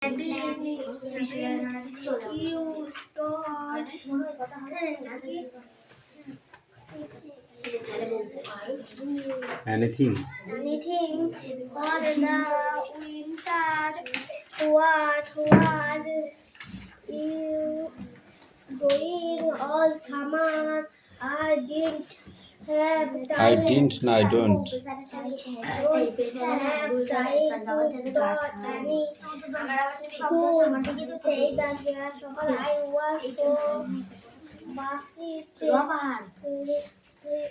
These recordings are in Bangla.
Anything for the winter. What was you doing all summer? I didn't have time. I didn't, no, I don't. Don't have time to start any food. Say that I was so busy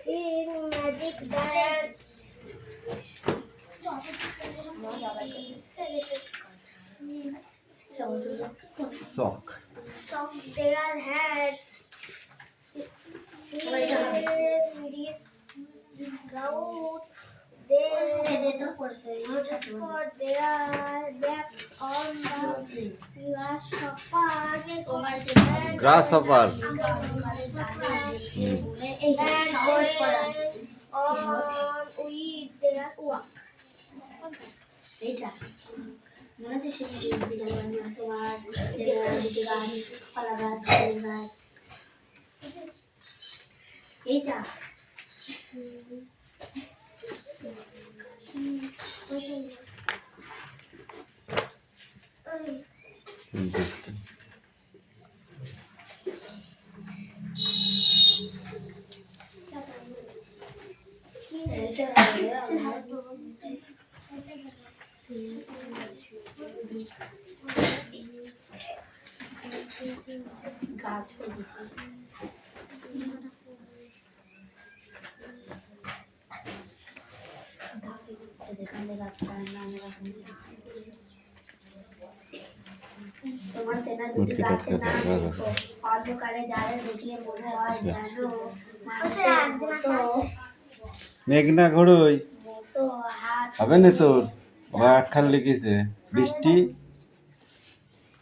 in magic dance. Sock. Their hats. This goat. They put their backs on the Grasshopper. and on with their work. মনে আছে সেদিকে তোমার দিকে গাছ কলা গাছ খেজুর গাছ এইটা Interesting. গাছ পেয়েছে তোমার চেনা দুটি গাছের নাম অন্ধকারে জালে দেখলে মনে হয় যেন মেঘনা ঘড়ই মতো হাত হবে না তোর ও আটখান লিখেছে বৃষ্টি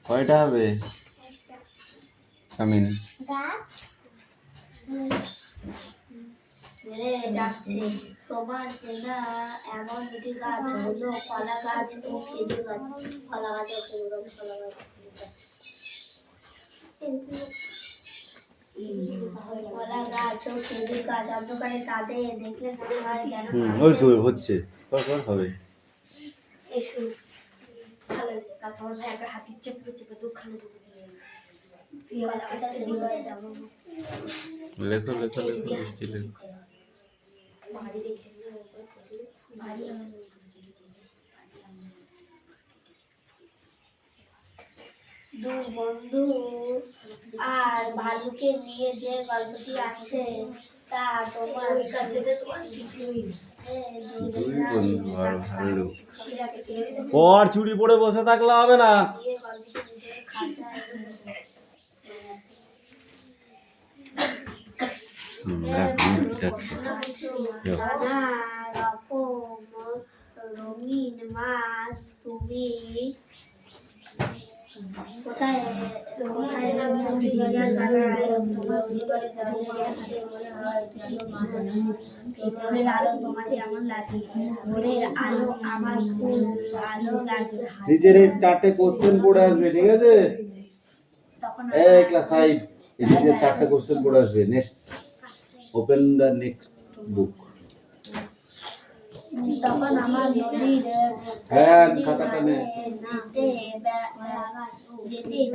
কয়টা হবে কামিন গাছ ডাকছে তোমার চেনা এমন দুটি গাছ হলো কলা গাছ ও খেজুর গাছ কলা গাছ ও খেজুর গাছ কলা গাছ কলা গাছ ও খেজুর গাছ অন্ধকারে তাদের দেখলে মনে হয় যেন ওই তো হচ্ছে কখন হবে এসো ভালো হয়েছে তারপর ভাই একটা হাতি চেপে চেপে দোকানে ঢুকে দিয়ে তুই আবার আমাদের দিকে যাবো লেখো লেখো লেখো বৃষ্টি লেখো বাড়ি রেখে বাড়ি দু বন্ধু আর ভালুকে নিয়ে যে গল্পটি আছে তা তোমার কাছে কিছুই পর চুরি পরে বসে থাকলে হবে না রঙিন মাছ তুমি কোথায় আলো তোমার কেমন লাগে ভোরের আলো আমার খুব ভালো লাগে নিচের এই চারটে কোশ্চেন পড়ে আসবে ঠিক আছে এই ক্লাস 5 এদিকে চারটে কোশ্চেন পড়ে আসবে নেক্সট ওপেন দ্য নেক্সট বুক তখন আমার নদীর হ্যাঁ খাতাটা নে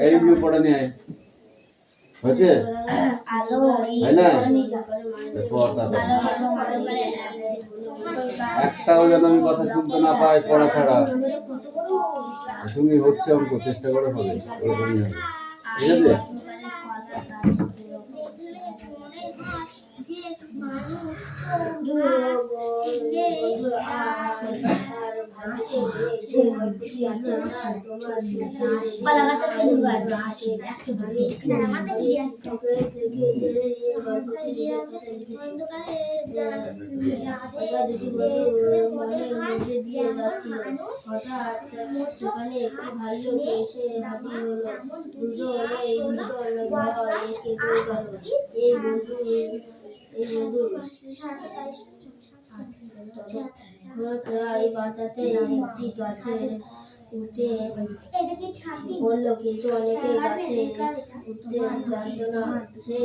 এই ভিউ পড়ে নে হচ্ছে আলো হয় না একটাও যেন আমি কথা শুনতে না পাই পড়া ছাড়া শুনি হচ্ছে অঙ্ক চেষ্টা করে হবে ওরকমই হবে ঠিক আছে সেখানে একটি ভাল্লুক এসে হাজির হলো দুজনে এই বিষয়ে ভয়ে কেঁপে গেল এই বন্ধু প্রায় বাঁচাতে একটি গাছের উঠে বললো, কিন্তু অনেকে গাছে উঠতে জানতো না। সে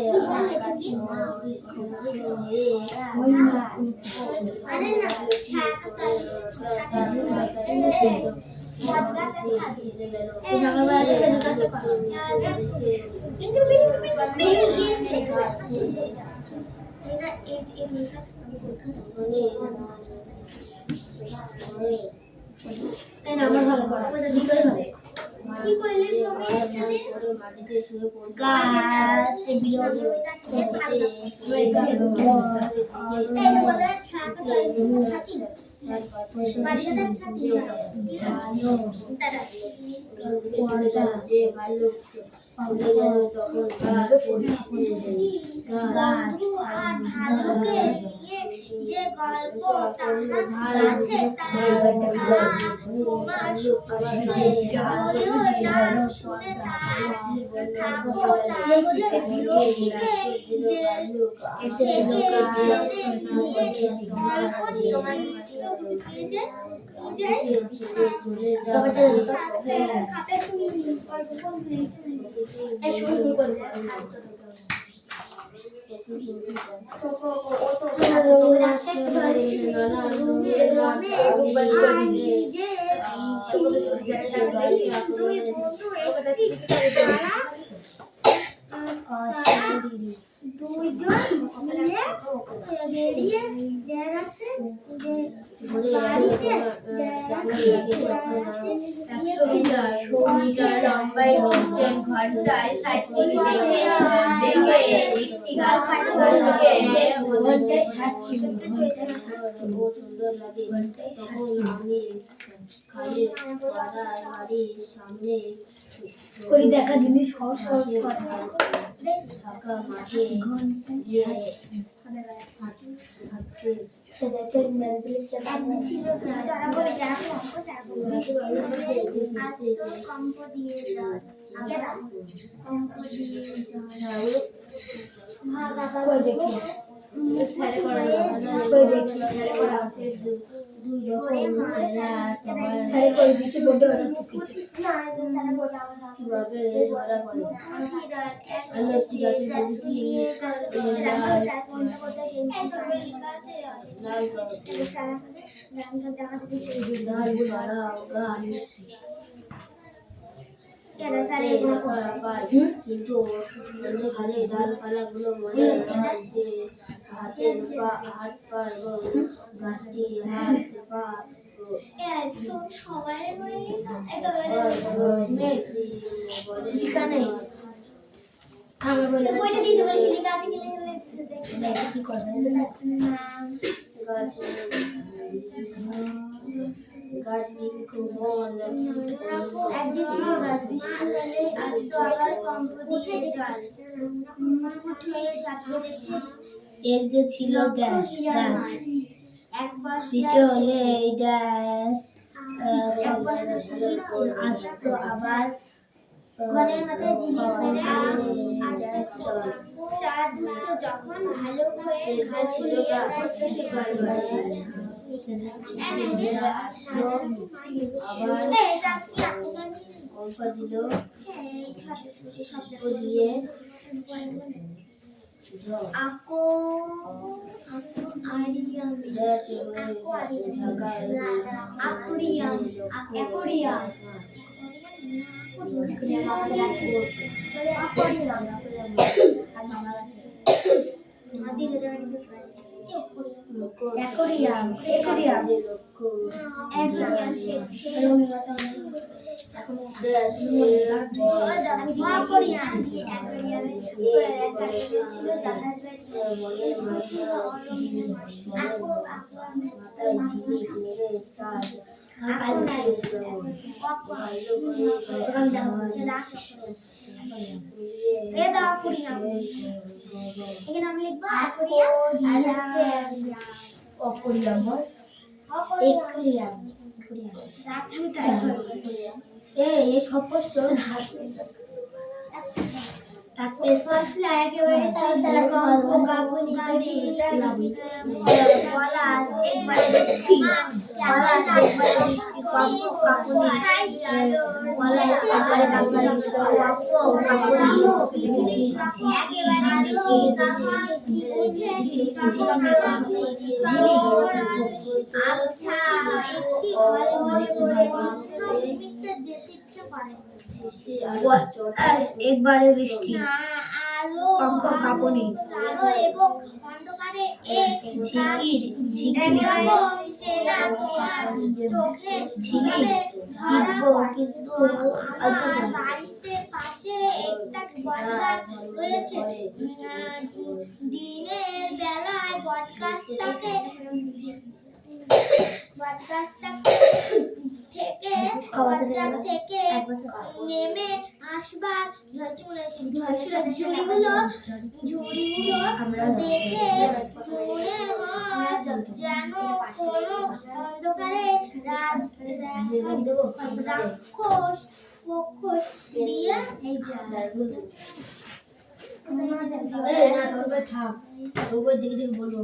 আমার ভালো কি করলে মাটিতে শুয়ে পড়ে গাছ যে ভালো তখন যে গল্প আছে ঘন্টায় 60 মিনিটে একটি গাছ সুন্দর লাগে। তখন আমি খালি বাড়ির সামনে দেখা জিনিস ফাঁকা মাঠে কিন্তু ডালপালা গুলো মনে হয় যে হাত পা এবং গাছটি হাত পা এর যে ছিল গ্যাস হলে এই গ্যাস আসতো আবার ঘরের মাথায় ঝিলিক মেরে চাঁদ যখন ভালো হয়ে ছিল মশলা একেবারে পলাশ একবারে বৃষ্টি পলাশ একবারে বৃষ্টি পলাশ একবারে আচ্ছা একটি যেতে ইচ্ছে করে একবারে বৃষ্টি কাঁপুনি এবং অন্ধকারে বাড়িতে পাশে একটা বটগাছ রয়েছে। দিনের বেলায় বটগাছটাকে থেকে নেমে আসবার ঝুড়িগুলো দেখে মনে হয় যেন কোনো অন্ধকারে রাক্ষস দিয়ে বলবো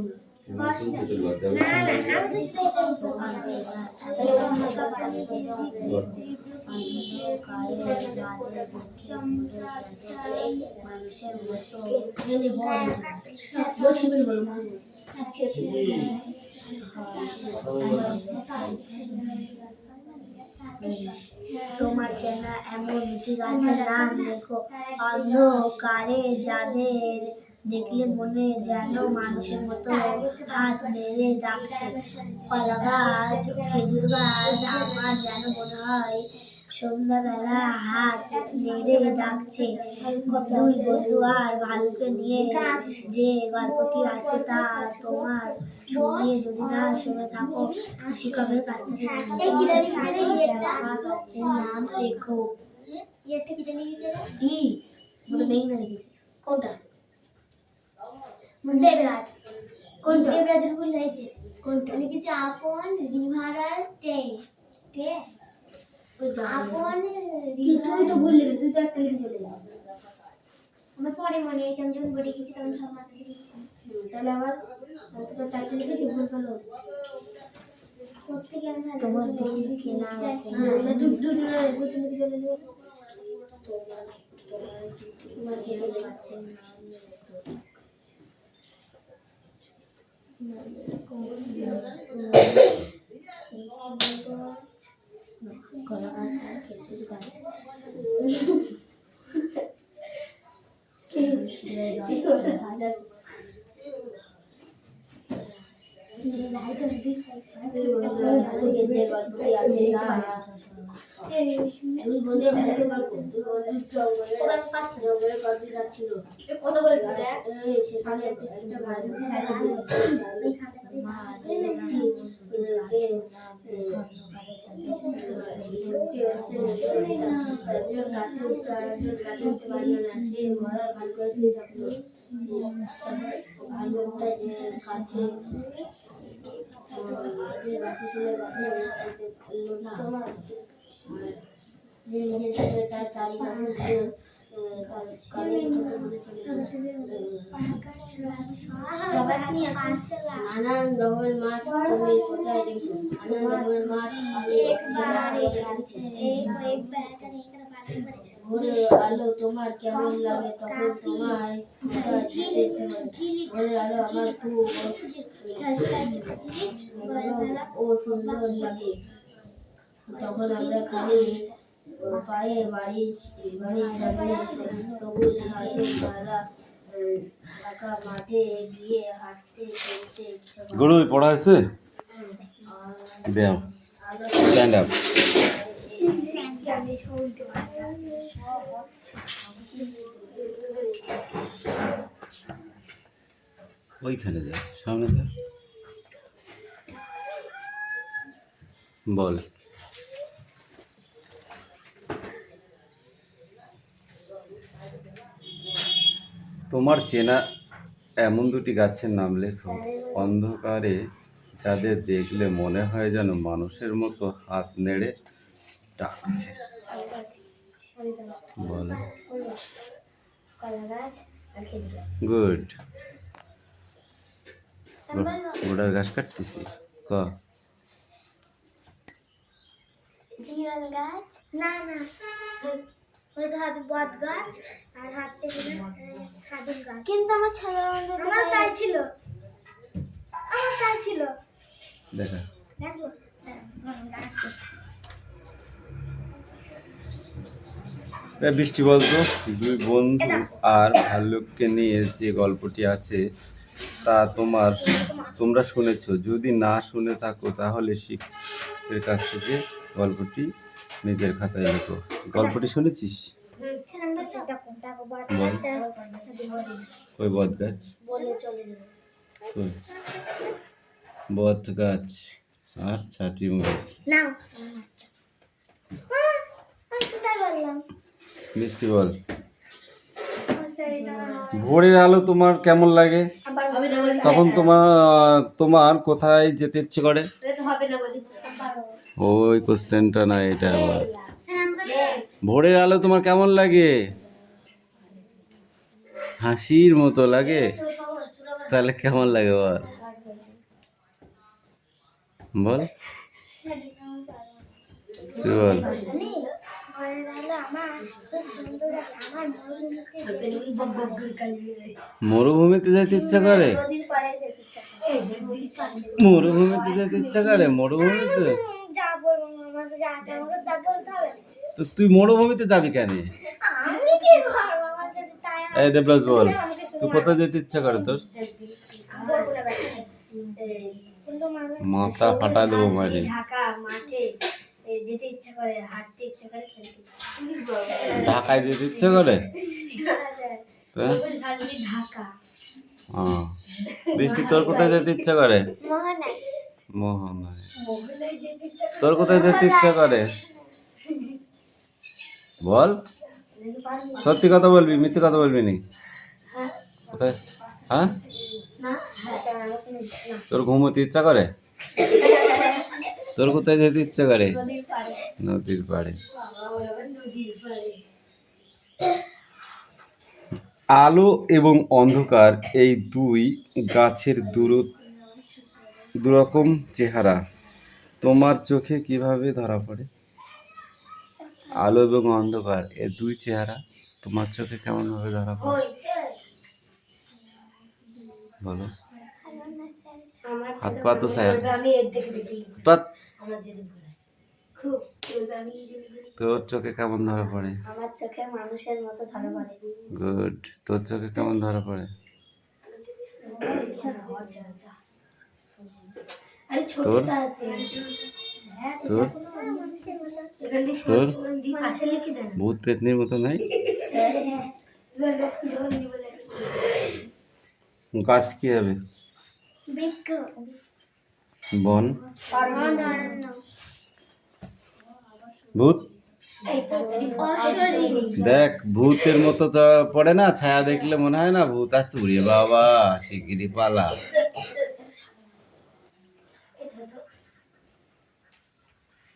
তোমার চেনা এমন দুটি গাছের নাম লেখো অন্ধকারে যাদের দেখলে মনে যেন মানুষের মতো হাত নেড়ে ডাকছে। কলা গাছ, খেজুর গাছ, আমার যেন মনে হয় সন্ধ্যাবেলা হাত নেড়ে ডাকছে। দুই বন্ধু আর ভালুকে নিয়ে যে গল্পটি আছে তা তোমার শুনিয়ে যদি না শুনে থাকো শিক্ষকের কাছ থেকে নাম লেখো। কোনটা দেবরাজ দেবরাজের ভুল হয়েছে। কোনটা লিখেছে আপন রিভার আর টে আপন তুই তো ভুল লিখে তুই তো একটা লিখে চলে যা আমার পরে মনে হয়েছে আমি যখন বড়ি গেছি তখন সব মাথায় লিখেছি। তাহলে আবার তো চারটে লিখেছি ভুল হলো প্রত্যেকে আমি তোমার বন্ধু চেনা আছে না দুটো লিখে চলে যাবে তোমার খেলে যাচ্ছে কলা গাছ আর খেজুর গাছ নানান রকমের মাছ ভোরের আলো তোমার কেমন লাগে তখন তোমার ভোরের আলো আমার খুব ও সুন্দর লাগে তখন আমরা খালি পায়ে বাড়ির সামনে সবুজ ঘাসে ভরা ফাঁকা মাঠে গিয়ে হাঁটতে চলতে গুরু পড়া আছে দেও স্ট্যান্ড আপ ওইখানে যা সামনে যা বল তোমার চেনা এমন দুটি গাছের নাম লেখো অন্ধকারে যাদের দেখলে মনে হয় যেন মানুষের মতো হাত নেড়ে ডাকছে বলো কলা গাছ আর খেজুর গাছ। গুড। গোড়ার ঘাস কাটতেছি ক। জিরাল গাছ না ওই তো হবে বট গাছ আর হচ্ছে ছাদুল গাছ। কিন্তু আমার আমার তাই ছিল দেখা দেখো গাছটা বৃষ্টি বলতো দুই বন্ধু আর ভাল্লুককে নিয়ে যে গল্পটি আছে তা তোমরা শুনেছো। যদি না শুনে থাকো তাহলে শিক্ষকের কাছ থেকে গল্পটি নিজের খাতায় লেখো। গল্পটি শুনেছিস? ওই বট গাছ কই? বট গাছ আর ছাতিম গাছ। মিষ্টি বল, ভোরের আলো তোমার কেমন লাগে? তখন তোমার কোথায় যেতে ইচ্ছে করে? ওই কোশ্চেনটা না, এটা আবার ভোরের আলো তোমার কেমন লাগে? হাসির মতো লাগে। তাহলে কেমন লাগে বল বল তুই বল। মরুভূমিতে যেতে ইচ্ছা করে? মরুভূমিতে যেতে ইচ্ছা করে? মরুভূমিতে তো তুই মরুভূমিতে যাবি কেন? এই দেবরাজ বল, তুই কোথায় যেতে ইচ্ছা করে তোর? মাথা ফাটা দেবো মারি। ঢাকায় যেতে ইচ্ছা করে? বৃষ্টি তোর কোথায় যেতে ইচ্ছা করে? মোহনায়। তোর কোথায় যেতে ইচ্ছা করে বল, সত্যি কথা বলবি, মিথ্যে কথা বলবি নি? কোথায়? হ্যাঁ, তোর ঘুমোতে ইচ্ছা করে? তোর কোথায় যেতে ইচ্ছা করে? নদীর পাড়ে। আলো এবং অন্ধকার এই দুই গাছের দুরকম চেহারা তোমার চোখে কিভাবে ধরা পড়ে? আলো এবং অন্ধকার এই দুই চেহারা তোমার চোখে কেমন ভাবে ধরা পড়ে বলো? হাত পা তো তোর চোখে কেমন ধরা পড়ে? আমার চোখে মানুষের মতো ধরা পড়ে। গুড। তোর চোখে কেমন ধরা পড়ে? তোর তোর তোর ভূত পেতনির মতো নাই? গাছ কি হবে? বন। ভূত দেখ, ভূতের মতো তো পড়ে না, ছায়া দেখলে মনে হয় না ভূত আসছে, উড়িয়ে বাবা শিগগিরি পালা।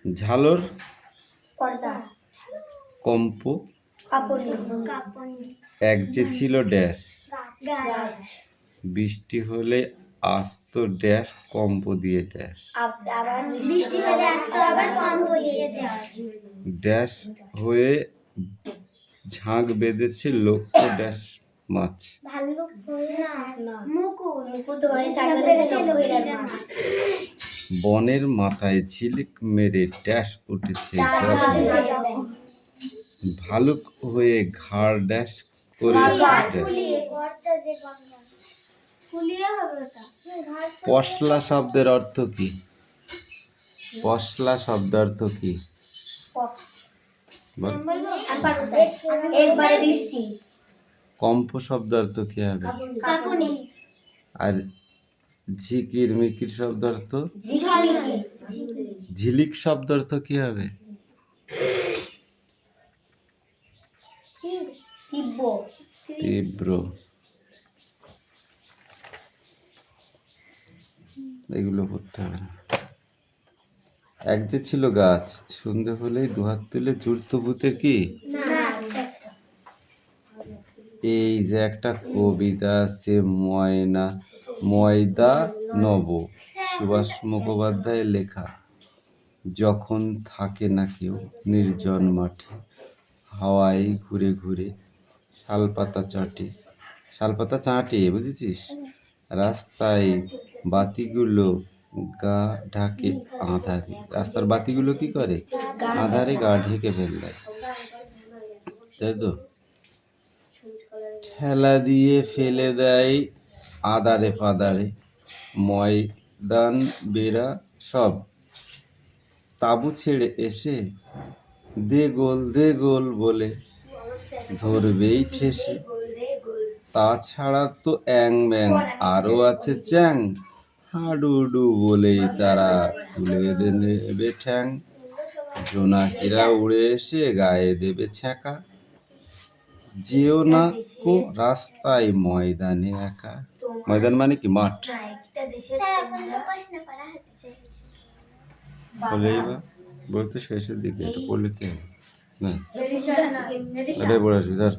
ঝালর, কম্প, এক যে ছিল ড্যাশ, বৃষ্টি হলে আসতো ড্যাশ, কম্প দিয়ে ড্যাশ, ড্যাশ হয়ে ঝাঁক বেঁধেছে লক্ষ্য ড্যাশ মাছ, বনের মাথায় ঝিলিক মেরে ড্যাশ উঠেছে জল, ভালুক হয়ে ঘাড় ড্যাশ করে পশলা শব্দের অর্থ কি? পশলা শব্দের অর্থ কি? কম্প শব্দ অর্থ কি হবে? আর ঝিকির মিকির শব্দ অর্থ? ঝিলিক শব্দ অর্থ কি হবে? তীব্র। এগুলো পড়তে হবে না। এক যে ছিল গাছ, সন্ধে হলেই দুহাত তুলে জুড়তো ভূতের কি? এই যে একটা কবিতা আছে, ময়দা নব, সুভাষ মুখোপাধ্যায়ের লেখা। যখন থাকে না কেউ নির্জন মাঠে, হাওয়ায় ঘুরে ঘুরে শালপাতা চাটে, বুঝেছিস? রাস্তায় বাতিগুলো গা ঢাকে আঁধারে, রাস্তার বাতিগুলো কি করে? আঁধারে গা ঢেকে ফেললে, তাই তো? ঠেলা দিয়ে ফেলে দেয় আদারে ফাদারে, ময়দান বেড়া সব তাবু ছেড়ে এসে দে গোল বলে ধরবেই ঠেসে। তাছাড়া তো অ্যাং ব্যাং আরো আছে চ্যাং, হাডুডু বলেই তারা তুলে দেবে ঠ্যাং। জোনাকিরা উড়ে এসে গায়ে দেবে ছ্যাঁকা, যেও না কো রাস্তায় ময়দানে একা। ময়দান মানে কি? মাঠ। বলেই বা বই তো শেষের দিকে, এটা পড়লে কি হবে? না এটাই পড়ে আসবি ধর।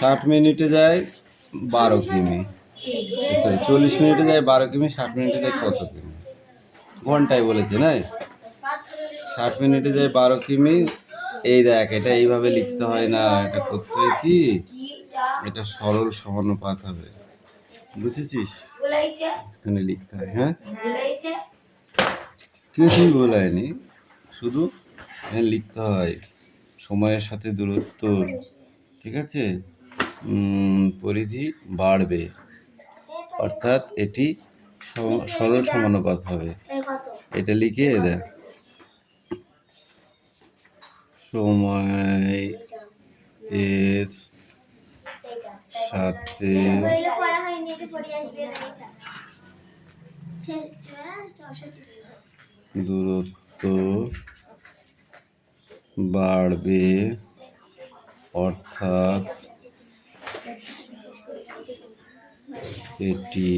ষাট মিনিটে যায় 12 কিমি, সরি 40 মিনিটে যায় 12 কিমি, 60 মিনিটে যায় কত কিমি? ঘন্টায় বলেছে না? 60 মিনিটে যায় 12 কিমি। এই দেখ, এটা এইভাবে লিখতে হয় না, এটা করতে হয় কি, এটা সরল সমানুপাত হবে, বুঝেছিস? এখানে লিখতে হয়। হ্যাঁ, কিছুই বলায়নি, শুধু এখানে লিখতে হয় সময়ের সাথে দূরত্ব, ঠিক আছে, পরিধি বাড়বে, অর্থাৎ এটি সরল সমানুপাত হবে। এটা লিখে দেখ, সময় এর সাথে দূরত্ব বাড়বে, অর্থাৎ এটি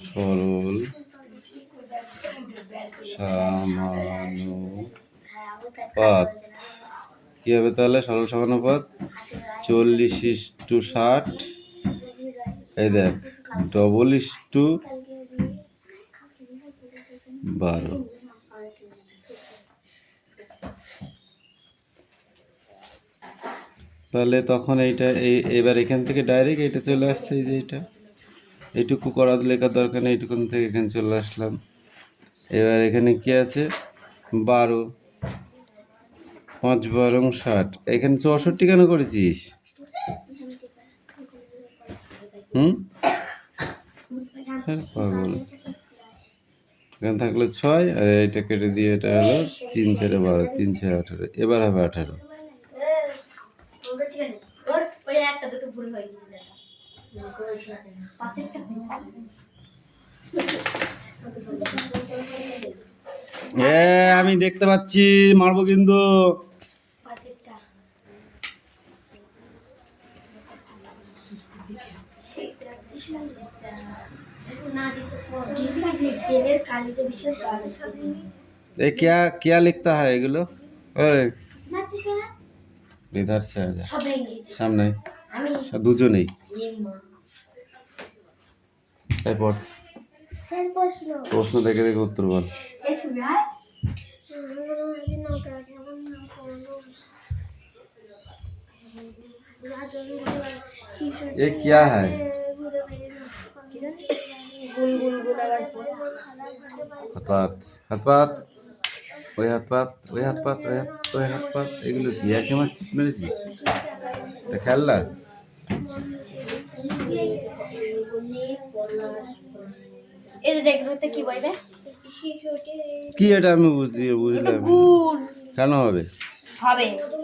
সরল সমানুপাত। কি হবে তাহলে সরল সমানুপাত? 40:60, এই দেখ $12:12। তাহলে তখন এবার এখান থেকে ডাইরেক্ট এটা চলে আসছে, এই যে এইটুকু করার লেখার দরকার নেই, এইটুকুন থেকে এখানে চলে আসলাম। এবার এখানে কি আছে? 12, 5 12 60, এখানে 64 কেন করেছিস? পাগল, এখানে থাকলো 6, আর এটা কেটে দিয়ে এটা হলো 3 4 12, 3 6 18, এবার হবে 18। আমি দেখতে পাচ্ছি, মারবো কিন্তু। क्या लिखता है এগুলো? ওই इधर से आ जा, সামনে দুজনেই। এরপর প্রশ্ন দেখে দেখে উত্তর বল। ये क्या है? হাত পাত, এগুলো কি একে মাছ মেরেছিস? এটা খেলনা? কি এটা আমি বুঝলাম। কেন হবে?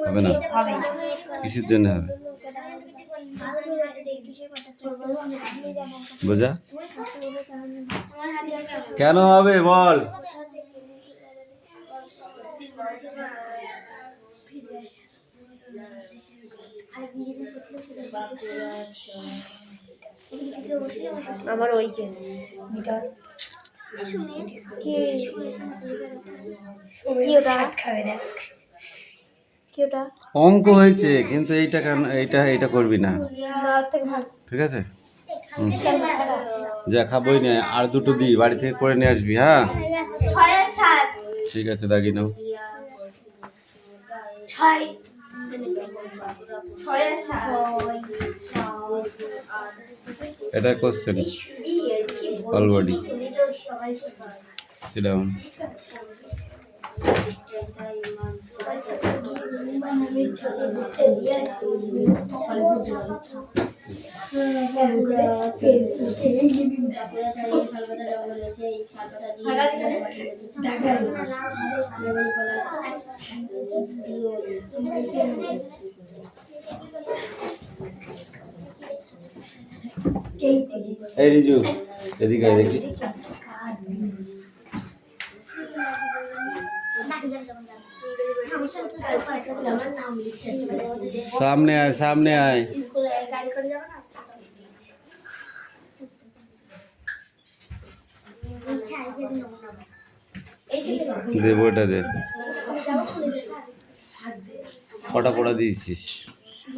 হবে না, কিসের জন্য হবে? বোঝা কেন হবে বল। আমার ওই কেস মিটার কি কি ওটা খাবে দেখ কি ওটা অঙ্ক হয়েছে, কিন্তু এইটা কেন, এইটা করবি না, না থেকে ভালো ঠিক আছে? হুম। যা খাবোই না, আর দুটো দি বাড়ি থেকে করে নিয়ে আসবি, হ্যাঁ? 6 আর 7 ঠিক আছে, দাগি নাও। 6 আর 7 এটা question all body. Sit down. এই রিজু, এদিকে আয় দেখি। সামনে আয়, সামনে আয়। দে বইটা দে। কটা পড়া দিয়েছিস?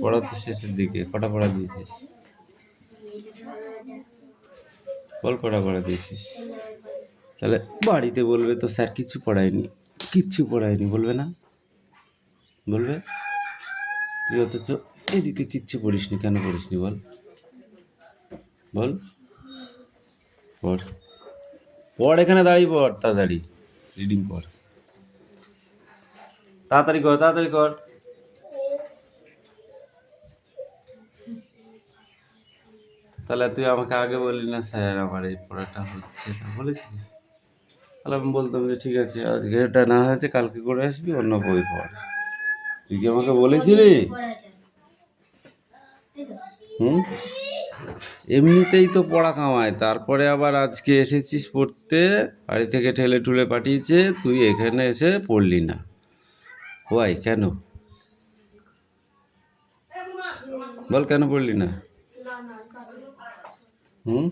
পড়া তো শেষের দিকে, কটা পড়া দিয়েছিস বল, কটা পড়া দিয়েছিস? তাহলে বাড়িতে বলবে তো স্যার কিচ্ছু পড়ায়নি বলবে না? বলবে? তুই অথচ এদিকে কিচ্ছু পড়িসনি, কেন পড়িসনি বল? বল, পড় পড়, এখানে দাঁড়িয়ে পড়, তাড়াতাড়ি রিডিং পড়, তাড়াতাড়ি কর, তাড়াতাড়ি কর। তাহলে তুই আমাকে আগে বললি না স্যার আমার এই পড়াটা হচ্ছে না, বলেছিলি? তাহলে আমি বলতাম যে ঠিক আছে, আজকে এটা না হয়েছে কালকে করে আসবি, অন্য বই পড়। তুই কি আমাকে বলেছিলি? হুম, এমনিতেই তো পড়া কামায়, তারপরে আবার আজকে এসেছিস পড়তে, বাড়ি থেকে ঠেলে ঠুলে পাঠিয়েছে, তুই এখানে এসে পড়লি না। ওয়াই, কেন বল, কেন পড়লি না? হুম।